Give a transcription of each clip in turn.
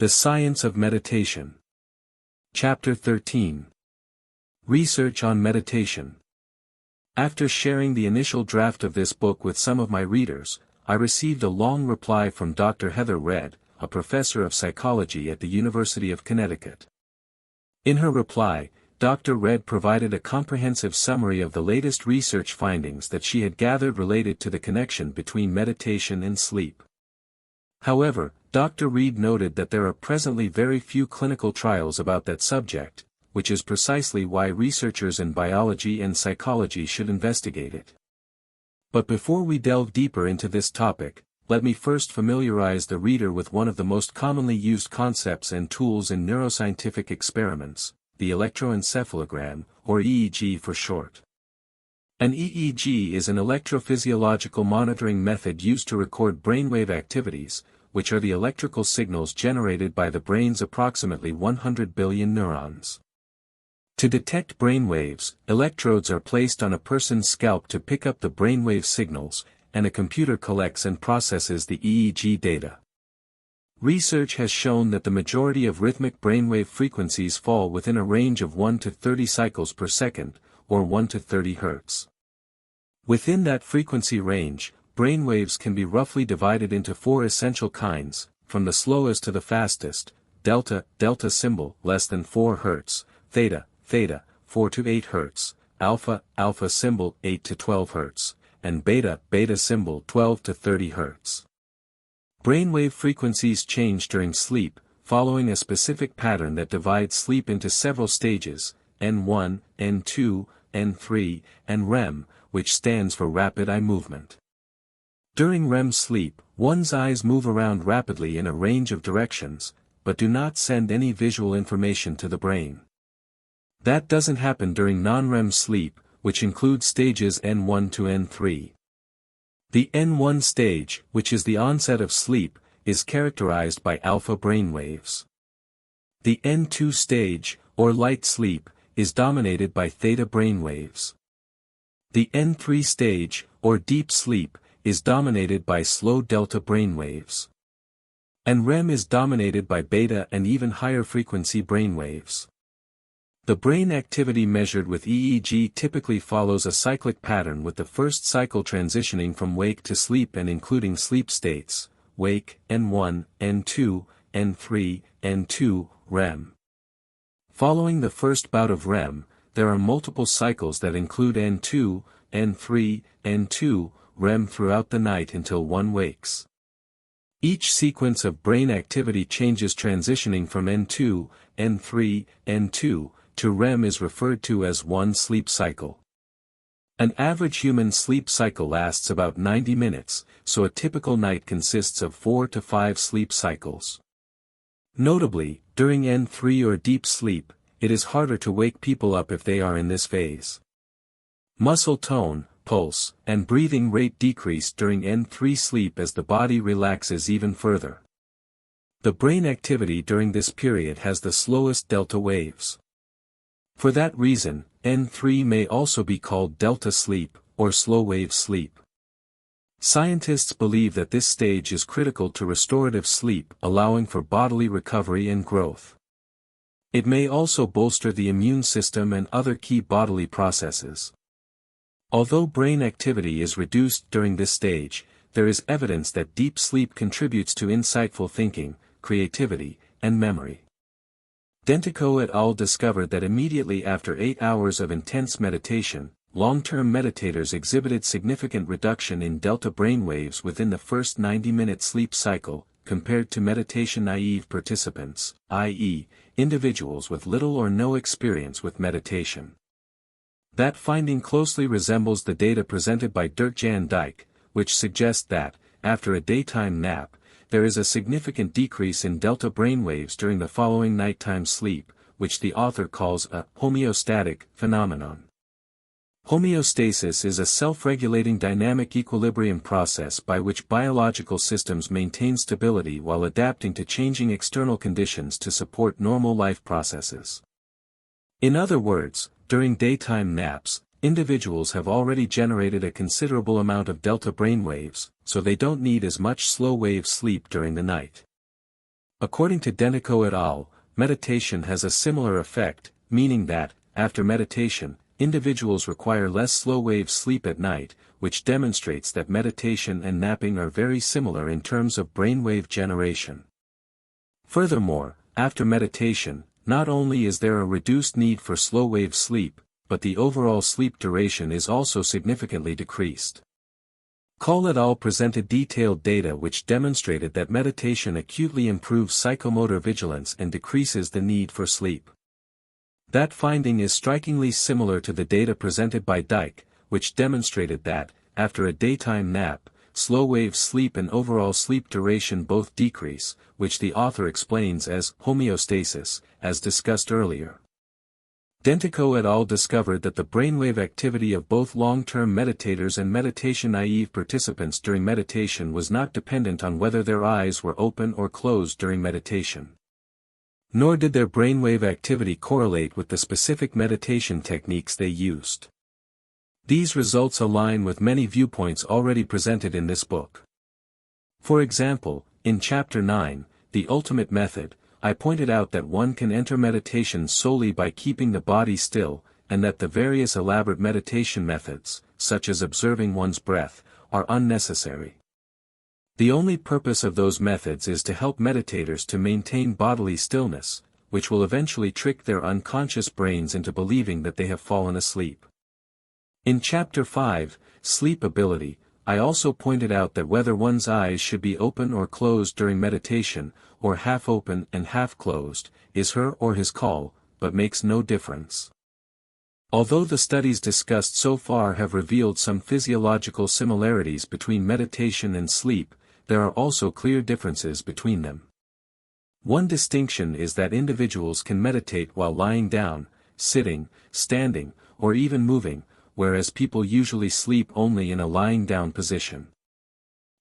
The Science of Meditation. Chapter 13. Research on Meditation. After sharing the initial draft of this book with some of my readers, I received a long reply from Dr. Heather Redd, a professor of psychology at the University of Connecticut. In her reply, Dr. Redd provided a comprehensive summary of the latest research findings that she had gathered related to the connection between meditation and sleep. However, Dr. Reed noted that there are presently very few clinical trials about that subject, which is precisely why researchers in biology and psychology should investigate it. But before we delve deeper into this topic, let me first familiarize the reader with one of the most commonly used concepts and tools in neuroscientific experiments, the electroencephalogram, or EEG for short. An EEG is an electrophysiological monitoring method used to record brainwave activities, which are the electrical signals generated by the brain's approximately 100 billion neurons. To detect brainwaves, electrodes are placed on a person's scalp to pick up the brainwave signals, and a computer collects and processes the EEG data. Research has shown that the majority of rhythmic brainwave frequencies fall within a range of 1 to 30 cycles per second, or 1 to 30 Hz. Within that frequency range, brainwaves can be roughly divided into four essential kinds, from the slowest to the fastest: delta, delta symbol, less than 4 Hz, theta, theta, 4 to 8 Hz, alpha, alpha symbol, 8 to 12 Hz, and beta, beta symbol, 12 to 30 Hz. Brainwave frequencies change during sleep, following a specific pattern that divides sleep into several stages: N1, N2, N3, and REM, which stands for rapid eye movement. During REM sleep, one's eyes move around rapidly in a range of directions, but do not send any visual information to the brain. That doesn't happen during non-REM sleep, which includes stages N1 to N3. The N1 stage, which is the onset of sleep, is characterized by alpha brainwaves. The N2 stage, or light sleep, is dominated by theta brainwaves. The N3 stage, or deep sleep, is dominated by slow delta brainwaves. And REM is dominated by beta and even higher frequency brainwaves. The brain activity measured with EEG typically follows a cyclic pattern, with the first cycle transitioning from wake to sleep and including sleep states: wake, N1, N2, N3, N2, REM. Following the first bout of REM, there are multiple cycles that include N2, N3, N2, REM throughout the night until one wakes. Each sequence of brain activity changes transitioning from N2, N3, N2, to REM is referred to as one sleep cycle. An average human sleep cycle lasts about 90 minutes, so a typical night consists of 4 to 5 sleep cycles. Notably, during N3 or deep sleep, it is harder to wake people up if they are in this phase. Muscle tone, pulse, and breathing rate decrease during N3 sleep as the body relaxes even further. The brain activity during this period has the slowest delta waves. For that reason, N3 may also be called delta sleep, or slow-wave sleep. Scientists believe that this stage is critical to restorative sleep, allowing for bodily recovery and growth. It may also bolster the immune system and other key bodily processes. Although brain activity is reduced during this stage, there is evidence that deep sleep contributes to insightful thinking, creativity, and memory. Dentico et al. Discovered that immediately after 8 hours of intense meditation, long-term meditators exhibited significant reduction in delta brainwaves within the first 90-minute sleep cycle, compared to meditation-naive participants, i.e., individuals with little or no experience with meditation. That finding closely resembles the data presented by Dirk-Jan Dijk, which suggests that, after a daytime nap, there is a significant decrease in delta brainwaves during the following nighttime sleep, which the author calls a homeostatic phenomenon. Homeostasis is a self-regulating dynamic equilibrium process by which biological systems maintain stability while adapting to changing external conditions to support normal life processes. In other words, during daytime naps, individuals have already generated a considerable amount of delta brainwaves, so they don't need as much slow-wave sleep during the night. According to Denico et al., meditation has a similar effect, meaning that, after meditation, individuals require less slow-wave sleep at night, which demonstrates that meditation and napping are very similar in terms of brainwave generation. Furthermore, after meditation, not only is there a reduced need for slow-wave sleep, but the overall sleep duration is also significantly decreased. Cole et al. Presented detailed data which demonstrated that meditation acutely improves psychomotor vigilance and decreases the need for sleep. That finding is strikingly similar to the data presented by Dyke, which demonstrated that, after a daytime nap, slow-wave sleep and overall sleep duration both decrease, which the author explains as homeostasis, as discussed earlier. Dentico et al. Discovered that the brainwave activity of both long-term meditators and meditation-naive participants during meditation was not dependent on whether their eyes were open or closed during meditation. Nor did their brainwave activity correlate with the specific meditation techniques they used. These results align with many viewpoints already presented in this book. For example, in Chapter 9, The Ultimate Method, I pointed out that one can enter meditation solely by keeping the body still, and that the various elaborate meditation methods, such as observing one's breath, are unnecessary. The only purpose of those methods is to help meditators to maintain bodily stillness, which will eventually trick their unconscious brains into believing that they have fallen asleep. In Chapter 5, Sleep Ability, I also pointed out that whether one's eyes should be open or closed during meditation, or half open and half closed, is her or his call, but makes no difference. Although the studies discussed so far have revealed some physiological similarities between meditation and sleep, there are also clear differences between them. One distinction is that individuals can meditate while lying down, sitting, standing, or even moving, whereas people usually sleep only in a lying down position.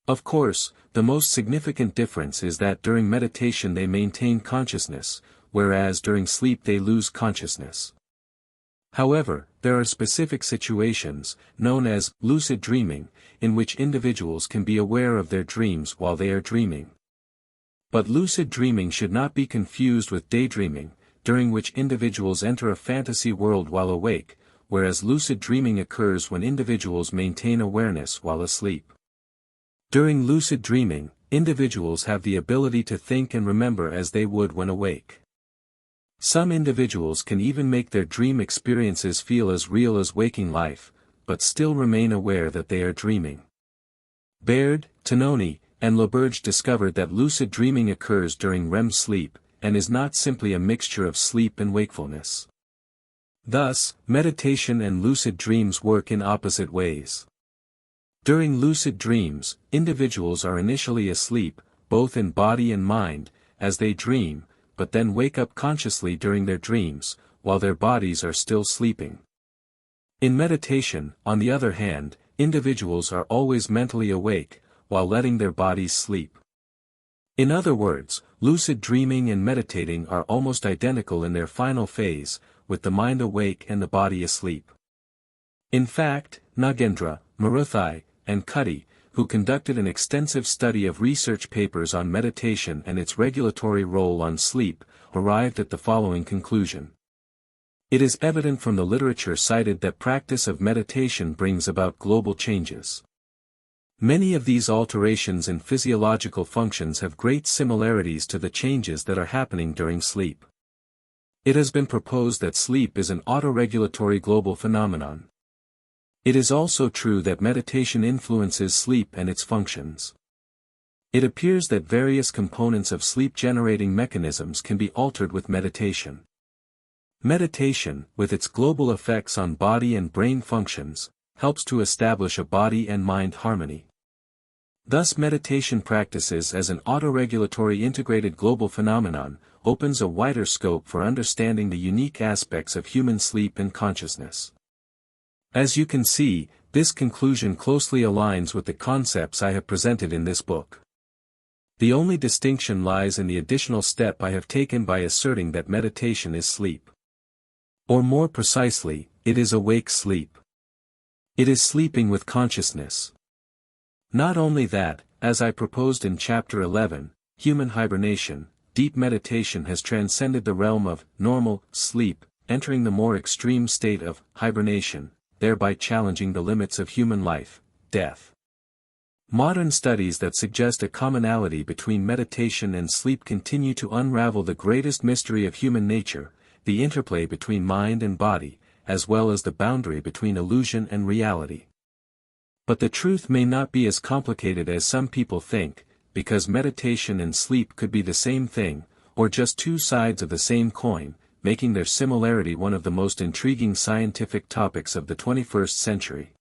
Of course, the most significant difference is that during meditation they maintain consciousness, whereas during sleep they lose consciousness. However, there are specific situations, known as lucid dreaming, in which individuals can be aware of their dreams while they are dreaming. But lucid dreaming should not be confused with daydreaming, during which individuals enter a fantasy world while awake, whereas lucid dreaming occurs when individuals maintain awareness while asleep. During lucid dreaming, individuals have the ability to think and remember as they would when awake. Some individuals can even make their dream experiences feel as real as waking life, but still remain aware that they are dreaming. Baird, Tononi, and LaBerge discovered that lucid dreaming occurs during REM sleep, and is not simply a mixture of sleep and wakefulness. Thus, meditation and lucid dreams work in opposite ways. During lucid dreams, individuals are initially asleep, both in body and mind, as they dream, but then wake up consciously during their dreams, while their bodies are still sleeping. In meditation, on the other hand, individuals are always mentally awake, while letting their bodies sleep. In other words, lucid dreaming and meditating are almost identical in their final phase, with the mind awake and the body asleep. In fact, Nagendra, Maruthai, and Cuddy, who conducted an extensive study of research papers on meditation and its regulatory role on sleep, arrived at the following conclusion. It is evident from the literature cited that practice of meditation brings about global changes. Many of these alterations in physiological functions have great similarities to the changes that are happening during sleep. It has been proposed that sleep is an autoregulatory global phenomenon. It is also true that meditation influences sleep and its functions. It appears that various components of sleep-generating mechanisms can be altered with meditation. Meditation, with its global effects on body and brain functions, helps to establish a body and mind harmony. Thus, meditation practices as an autoregulatory integrated global phenomenon opens a wider scope for understanding the unique aspects of human sleep and consciousness. As you can see, this conclusion closely aligns with the concepts I have presented in this book. The only distinction lies in the additional step I have taken by asserting that meditation is sleep. Or more precisely, it is awake sleep. It is sleeping with consciousness. Not only that, as I proposed in Chapter 11, Human Hibernation, deep meditation has transcended the realm of normal sleep, entering the more extreme state of hibernation, thereby challenging the limits of human life, death. Modern studies that suggest a commonality between meditation and sleep continue to unravel the greatest mystery of human nature, the interplay between mind and body, as well as the boundary between illusion and reality. But the truth may not be as complicated as some people think, because meditation and sleep could be the same thing, or just two sides of the same coin, making their similarity one of the most intriguing scientific topics of the 21st century.